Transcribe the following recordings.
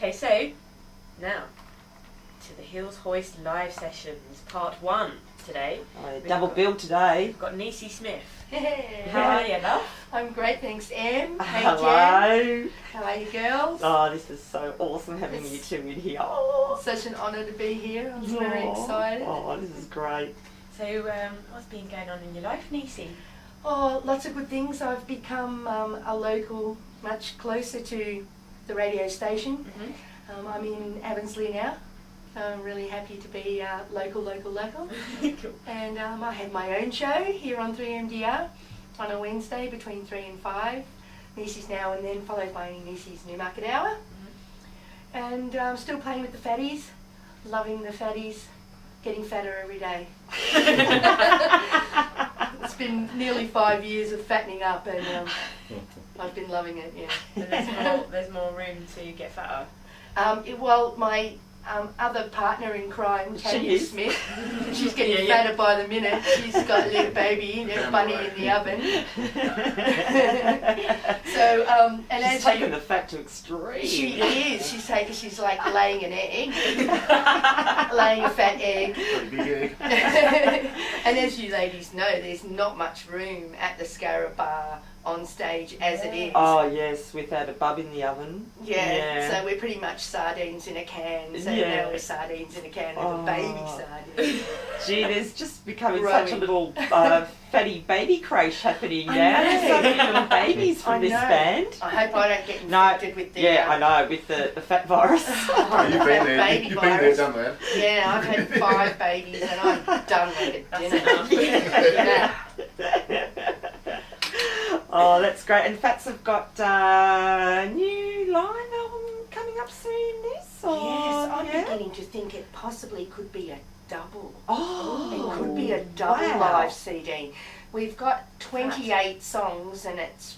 Okay, so now to the Hills Hoist live sessions, part 1 today. Double bill today. We've got Neesy Smith. Hey. How are you, love? I'm great, thanks, Em. Hey, Hello. Jen. How are you, girls? Oh, this is so awesome having you two in here. Oh, Such an honour to be here. I'm very excited. Oh, this is great. So, what's been going on in your life, Neesy? Oh, lots of good things. I've become a local, much closer to the radio station. Mm-hmm. I'm in Abbottsley now. I'm really happy to be local. Cool. And I have my own show here on 3MDR on a Wednesday between 3 and 5. Neesy's Now and Then, followed by Neesy's Newmarket Hour. Mm-hmm. And I'm still playing with the fatties, loving the fatties, getting fatter every day. It's been nearly 5 years of fattening up, and I've been loving it, yeah. And there's more room to get fatter. Well, my other partner in crime, Captn Smith, she's getting Yeah. fatter by the minute. She's got a little baby, a bunny in the oven. So, and She's as taken the fat to extreme. she is, she's like laying an egg, laying a fat egg. Pretty big egg. And as you ladies know, there's not much room at the Scarab Bar on stage as it is. Oh yes, without a bub in the oven. Yeah, so we're pretty much sardines in a can. So now we're sardines in a can of a baby sardine. Gee, there's just becoming Growing. such a little fatty baby crash happening I now. know. There's so many little babies from I this know. band. I hope I don't get infected with the Yeah, I know, with the fat virus. Oh, you've been there. baby You've been there, virus. done that. Yeah, I've had 5 babies and I'm done with it. That's Dinner. enough. Yeah. Oh, that's great. And Fats have got a new live album coming up soon, Ness? Or, Yes, I'm beginning to think it possibly could be a double. Oh, It could be a double wow. live CD. We've got 28 songs, and it's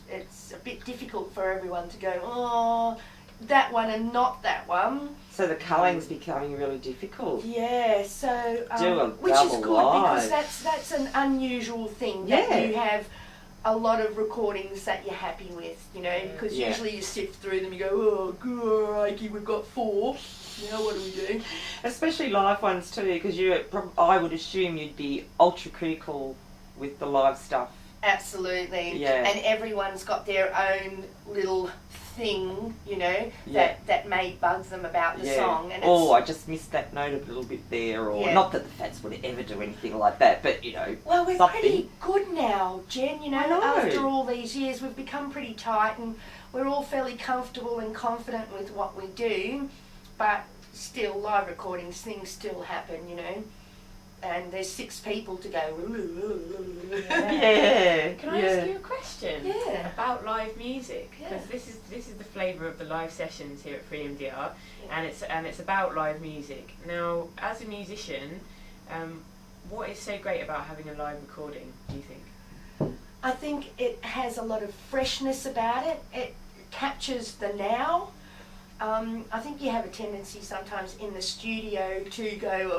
a bit difficult for everyone to go, oh, that one and not that one. So the culling's becoming really difficult. Yeah, so Do a which is double good live. because that's an unusual thing that Yeah. you have a lot of recordings that you're happy with, you know, because Yeah. usually you sift through them, you go, oh, crikey, we've got 4. Now what do we do? Especially live ones too, because I would assume you'd be ultra critical with the live stuff. Absolutely. Yeah. And everyone's got their own little thing, you know, Yeah. that may bug them about the song. And Oh, I just missed that note a little bit there, or not that the Fats would ever do anything like that, but you know, well, we're something. pretty good now, Jen, you know, I know. after all these years we've become pretty tight and we're all fairly comfortable and confident with what we do, but still live recordings, things still happen, you know. And there's 6 people to go. Yeah. Can I ask you a question? Yeah. About live music, Yeah. because this is the flavour of the live sessions here at 3MDR, and it's about live music. Now, as a musician, what is so great about having a live recording, do you think? I think it has a lot of freshness about it. It captures the now. I think you have a tendency sometimes in the studio to go,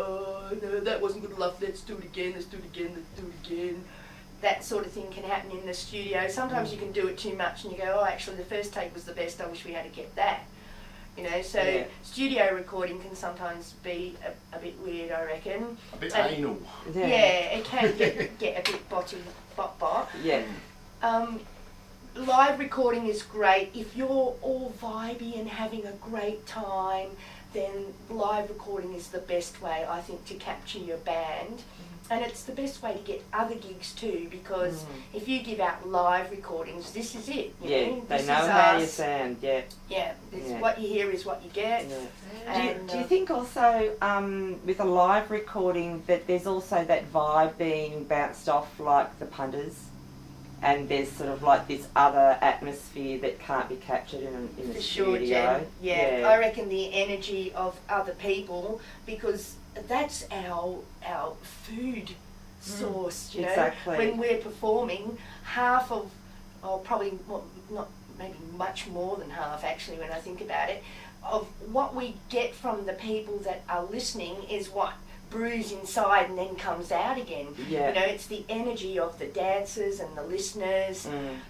oh, no, that wasn't good enough, let's do it again, let's do it again, let's do it again. That sort of thing can happen in the studio. Sometimes you can do it too much and you go, oh, actually the first take was the best, I wish we had kept that. You know, so studio recording can sometimes be a bit weird, I reckon. A bit And- anal. Yeah, it can get a bit bot. Yeah. Live recording is great. If you're all vibey and having a great time, then live recording is the best way, I think, to capture your band. And it's the best way to get other gigs too, because if you give out live recordings, this is it. You know? They This know is how us. you sound. Yeah. Yeah, what you hear is what you get. Yeah. And, Do you think also with a live recording that there's also that vibe being bounced off like the punters, and there's sort of like this other atmosphere that can't be captured in a For studio? sure, Jen. Yeah, I reckon the energy of other people, because that's our food source, you know. Exactly. When we're performing, half of, or probably not maybe much more than half actually when I think about it, of what we get from the people that are listening is what? brews inside and then comes out again. Yeah. You know, it's the energy of the dancers and the listeners.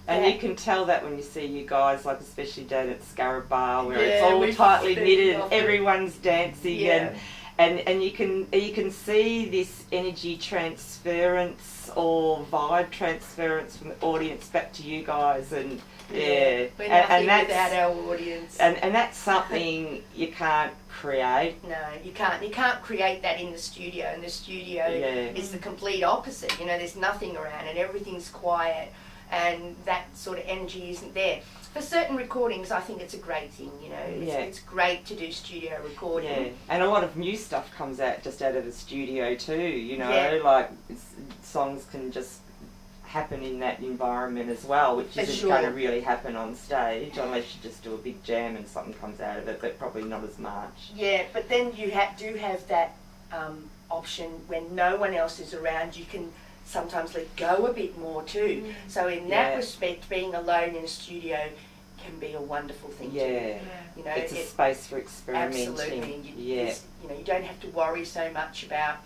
And you can tell that when you see you guys, like especially down at Scarab Bar, where it's Yeah, all we've tightly been knitted, often. everyone's dancing, Yeah. and you can see this energy transference or vibe transference from the audience back to you guys, and We're nothing without our audience. and that's something you can't create. No, you can't create that in the studio. And the studio Yeah. is the complete opposite. You know, there's nothing around and everything's quiet, and that sort of energy isn't there. For certain recordings, I think it's a great thing. You know, it's great to do studio recording. Yeah, and a lot of new stuff comes out just out of the studio too. You know, Yeah. like songs can just happen in that environment as well, which For isn't sure. going to really happen on stage unless you just do a big jam and something comes out of it, but probably not as much. Yeah, but then you do have that option when no one else is around. You can sometimes let go a bit more too. So in that Yeah. respect, being alone in a studio can be a wonderful thing too. Yeah, You know, it's a space for experimenting. absolutely. Yeah, You know, you don't have to worry so much about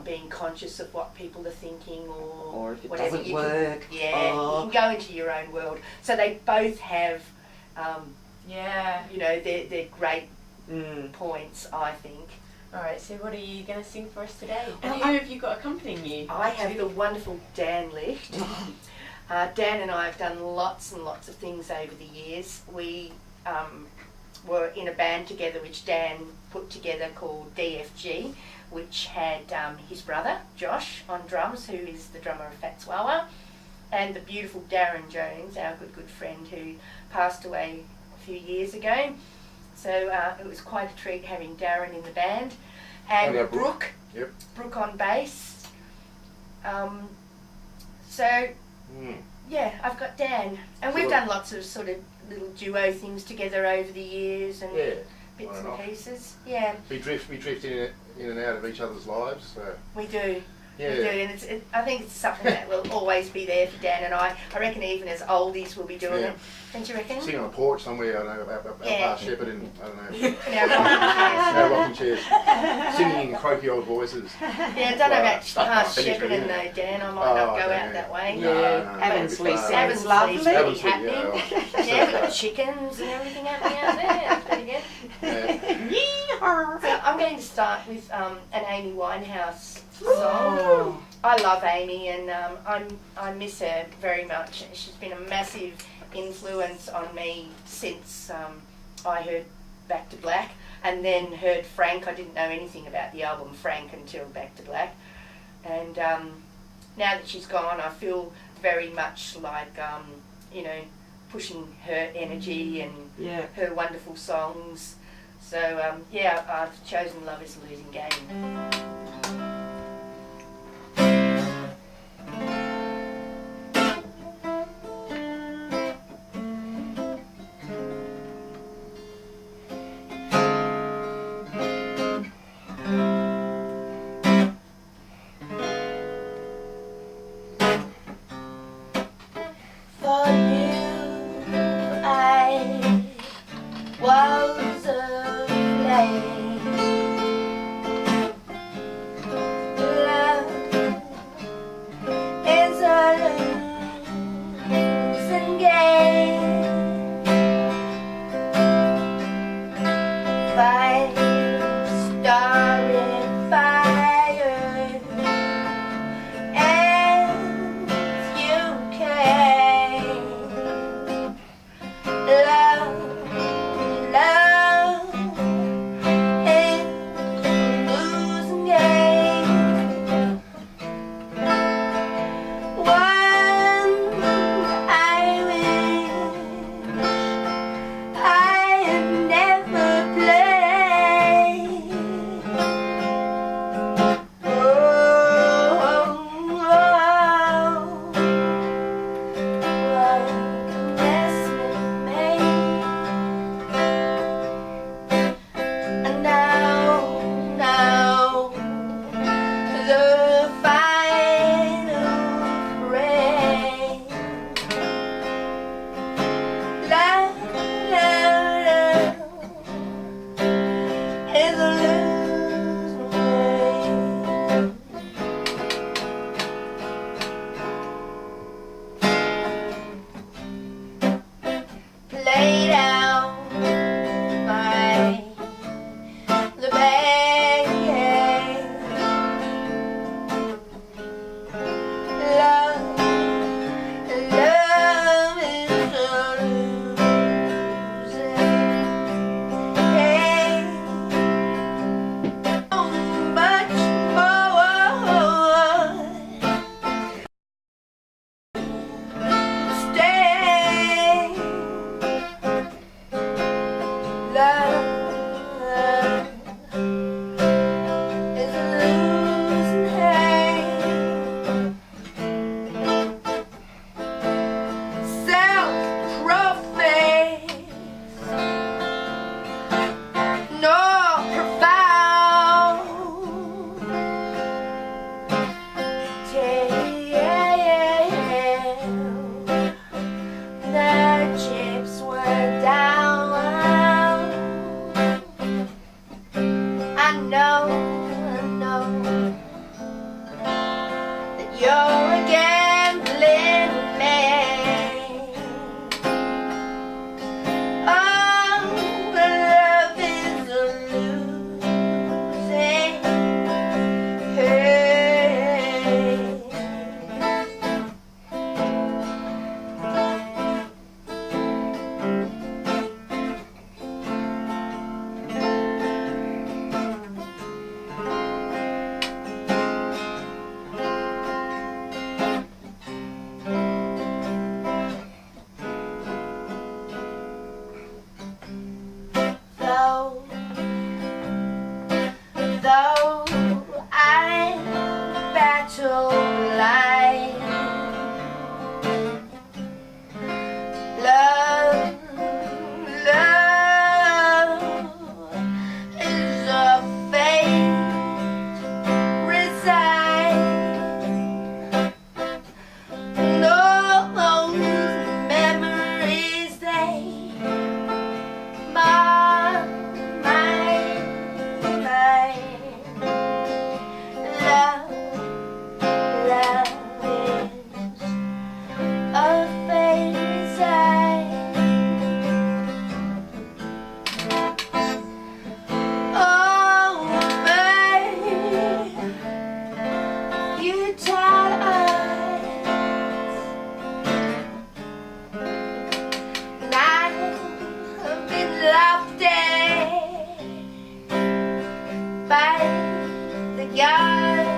being conscious of what people are thinking or if it whatever. doesn't You work. can, oh. you can go into your own world. So they both have, Yeah. you know, their great Mm. points, I think. Alright, so what are you going to sing for us today? And Well, who have you got accompanying you? I have the wonderful Dan Licht. Dan and I have done lots and lots of things over the years. We were in a band together which Dan put together called DFG, which had his brother Josh on drums, who is the drummer of Fats Wawa, and the beautiful Darren Jones, our good friend who passed away a few years ago. So it was quite a treat having Darren in the band, and yeah, Brooke. Yep. Brooke on bass. So yeah, I've got Dan, and we've done lots of sort of little duo things together over the years and Yeah. bits on and off. pieces. Yeah, We drift in and out of each other's lives. So we do. yeah. We do, and I think it's something that will always be there for Dan and I. I reckon even as oldies we'll be doing Yeah. it. Don't you reckon? Sitting on a porch somewhere, I don't know, about Yeah. past Shepherd and I don't know. Yeah, No rocking chairs. Singing in croaky old voices. yeah, I don't know about Stuff past like that. Shepparton though, Dan. I might not go out that way. Yeah. Avonsley sounds Avonsley's lovely. pretty Avonsley, happening. yeah. Yeah, we've got chickens and everything happening out there. That's pretty good. Yeah. So I'm going to start with an Amy Winehouse song. Oh. I love Amy, and I miss her very much. She's been a massive influence on me since I heard Back to Black, and then heard Frank. I didn't know anything about the album Frank until Back to Black, and now that she's gone, I feel very much like you know, pushing her energy and Yeah. her wonderful songs. So yeah, I've chosen Love Is a Losing Game. For you, I was a flame. Love is a losing game. Five-star fire, and you came. Love is a losing game. One I wish I had never played. What a mess we made. And now, the final break. Love is a losing game. You're a gambling man. Oh, love is a losing game. Though I battle life, love is a fate resigned. And all those memories they mar my mind. Love is a fate resigned. Oh, babe, you tied eyes, and I've been laughed at by the gods.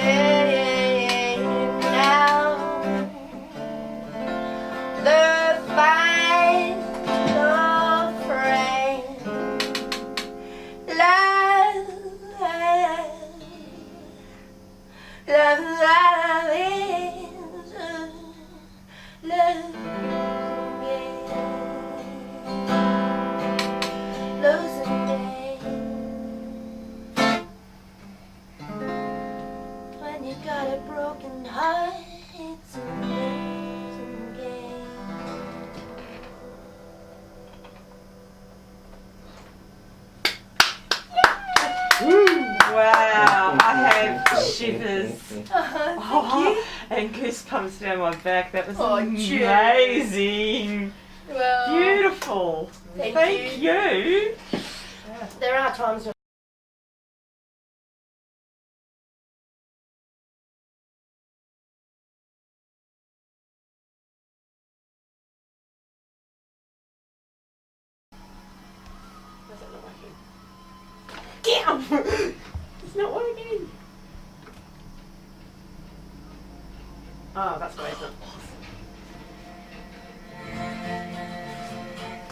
And now the final frame. Love is a love losing game. When you got a broken heart, it's a losing game. Wow, I have shivers. Thank Oh, and goosebumps down my back. That was Oh, amazing. Well, Beautiful. Thank you. there are times when Where's that not working? Damn! It's not working! Oh, that's why it's not.